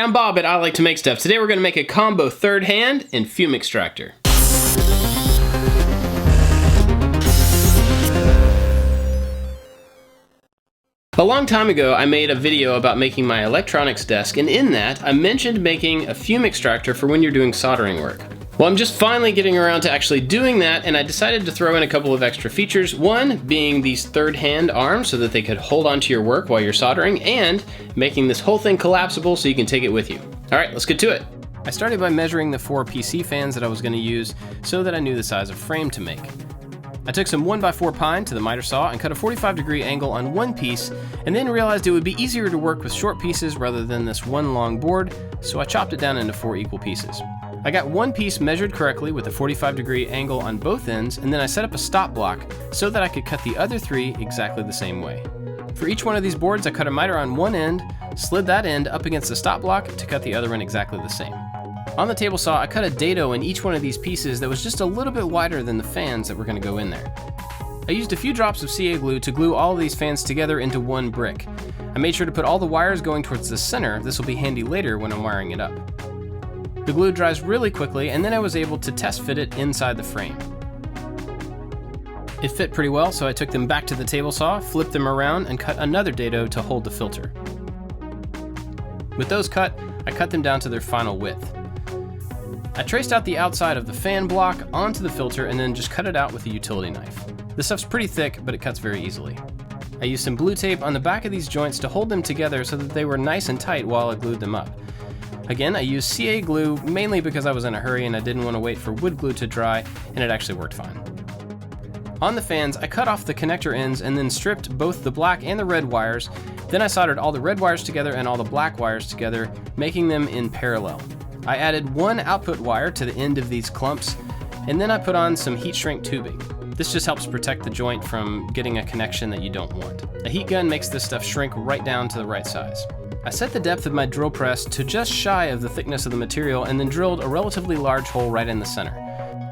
I'm Bob at ILikeToMakeStuff. Today we're going to make a combo third hand and fume extractor. A long time ago, I made a video about making my electronics desk, and in that, I mentioned making a fume extractor for when you're doing soldering work. Well, I'm just finally getting around to actually doing that, and I decided to throw in a couple of extra features. One being these third hand arms so that they could hold onto your work while you're soldering, and making this whole thing collapsible so you can take it with you. All right, let's get to it. I started by measuring the 4 PC fans that I was going to use so that I knew the size of frame to make. I took some 1x4 pine to the miter saw and cut a 45-degree angle on one piece, and then realized it would be easier to work with short pieces rather than this one long board, so I chopped it down into 4 equal pieces. I got one piece measured correctly with a 45-degree angle on both ends, and then I set up a stop block so that I could cut the other 3 exactly the same way. For each one of these boards, I cut a miter on one end, slid that end up against the stop block to cut the other end exactly the same. On the table saw, I cut a dado in each one of these pieces that was just a little bit wider than the fans that were going to go in there. I used a few drops of CA glue to glue all of these fans together into one brick. I made sure to put all the wires going towards the center. This will be handy later when I'm wiring it up. The glue dries really quickly, and then I was able to test fit it inside the frame. It fit pretty well, so I took them back to the table saw, flipped them around, and cut another dado to hold the filter. With those cut, I cut them down to their final width. I traced out the outside of the fan block onto the filter and then just cut it out with a utility knife. This stuff's pretty thick, but it cuts very easily. I used some blue tape on the back of these joints to hold them together so that they were nice and tight while I glued them up. Again, I used CA glue mainly because I was in a hurry and I didn't want to wait for wood glue to dry, and it actually worked fine. On the fans, I cut off the connector ends and then stripped both the black and the red wires. Then I soldered all the red wires together and all the black wires together, making them in parallel. I added one output wire to the end of these clumps, and then I put on some heat shrink tubing. This just helps protect the joint from getting a connection that you don't want. A heat gun makes this stuff shrink right down to the right size. I set the depth of my drill press to just shy of the thickness of the material and then drilled a relatively large hole right in the center.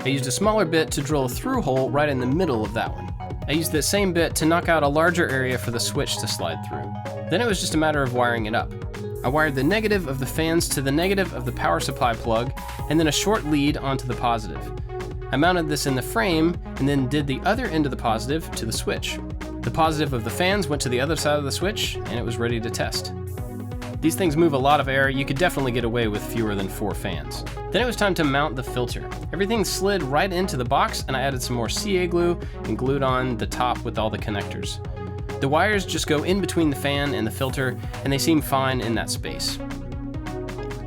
I used a smaller bit to drill a through hole right in the middle of that one. I used that same bit to knock out a larger area for the switch to slide through. Then it was just a matter of wiring it up. I wired the negative of the fans to the negative of the power supply plug, and then a short lead onto the positive. I mounted this in the frame, and then did the other end of the positive to the switch. The positive of the fans went to the other side of the switch, and it was ready to test. These things move a lot of air. You could definitely get away with fewer than 4 fans. Then it was time to mount the filter. Everything slid right into the box, and I added some more CA glue and glued on the top with all the connectors. The wires just go in between the fan and the filter, and they seem fine in that space.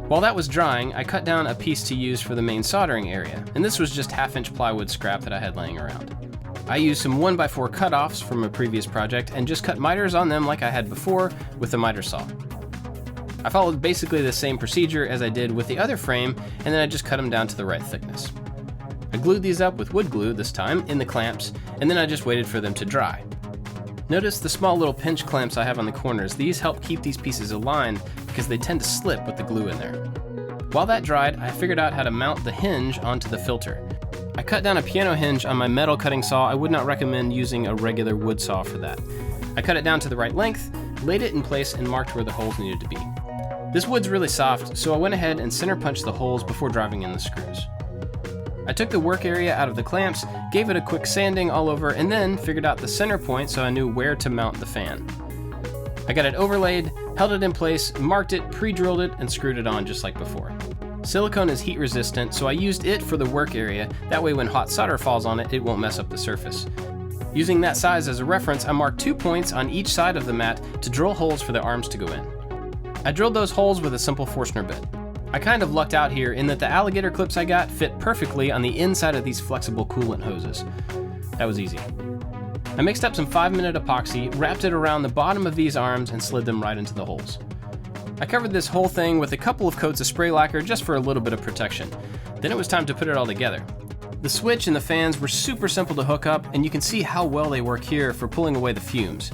While that was drying, I cut down a piece to use for the main soldering area, and this was just 1/2-inch plywood scrap that I had laying around. I used some 1x4 cutoffs from a previous project and just cut miters on them like I had before with a miter saw. I followed basically the same procedure as I did with the other frame, and then I just cut them down to the right thickness. I glued these up with wood glue this time in the clamps, and then I just waited for them to dry. Notice the small little pinch clamps I have on the corners. These help keep these pieces aligned because they tend to slip with the glue in there. While that dried, I figured out how to mount the hinge onto the filter. I cut down a piano hinge on my metal cutting saw. I would not recommend using a regular wood saw for that. I cut it down to the right length, laid it in place, and marked where the holes needed to be. This wood's really soft, so I went ahead and center punched the holes before driving in the screws. I took the work area out of the clamps, gave it a quick sanding all over, and then figured out the center point so I knew where to mount the fan. I got it overlaid, held it in place, marked it, pre-drilled it, and screwed it on just like before. Silicone is heat resistant, so I used it for the work area. That way when hot solder falls on it, it won't mess up the surface. Using that size as a reference, I marked 2 points on each side of the mat to drill holes for the arms to go in. I drilled those holes with a simple Forstner bit. I kind of lucked out here in that the alligator clips I got fit perfectly on the inside of these flexible coolant hoses. That was easy. I mixed up some 5-minute epoxy, wrapped it around the bottom of these arms, and slid them right into the holes. I covered this whole thing with a couple of coats of spray lacquer just for a little bit of protection. Then it was time to put it all together. The switch and the fans were super simple to hook up, and you can see how well they work here for pulling away the fumes.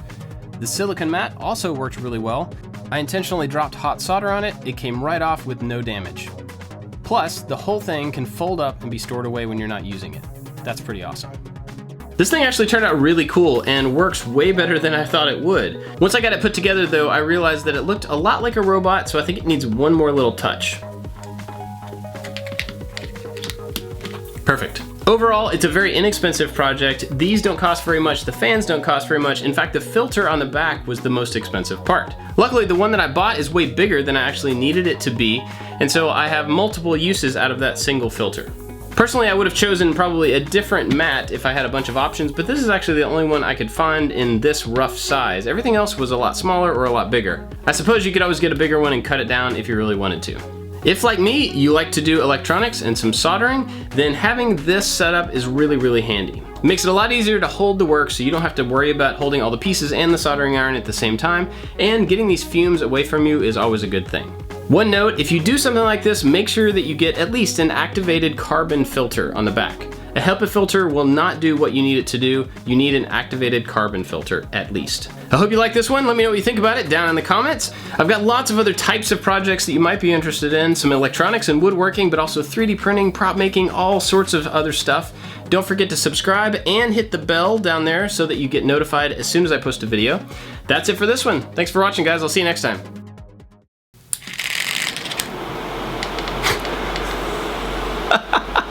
The silicone mat also worked really well. I intentionally dropped hot solder on it. It came right off with no damage. Plus, the whole thing can fold up and be stored away when you're not using it. That's pretty awesome. This thing actually turned out really cool and works way better than I thought it would. Once I got it put together though, I realized that it looked a lot like a robot, so I think it needs one more little touch. Perfect. Overall, it's a very inexpensive project. These don't cost very much, the fans don't cost very much. In fact, the filter on the back was the most expensive part. Luckily, the one that I bought is way bigger than I actually needed it to be, and so I have multiple uses out of that single filter. Personally, I would have chosen probably a different mat if I had a bunch of options, but this is actually the only one I could find in this rough size. Everything else was a lot smaller or a lot bigger. I suppose you could always get a bigger one and cut it down if you really wanted to. If, like me, you like to do electronics and some soldering, then having this setup is really, really handy. It makes it a lot easier to hold the work so you don't have to worry about holding all the pieces and the soldering iron at the same time, and getting these fumes away from you is always a good thing. One note, if you do something like this, make sure that you get at least an activated carbon filter on the back. A HEPA filter will not do what you need it to do. You need an activated carbon filter, at least. I hope you like this one. Let me know what you think about it down in the comments. I've got lots of other types of projects that you might be interested in, some electronics and woodworking, but also 3D printing, prop making, all sorts of other stuff. Don't forget to subscribe and hit the bell down there so that you get notified as soon as I post a video. That's it for this one. Thanks for watching, guys. I'll see you next time.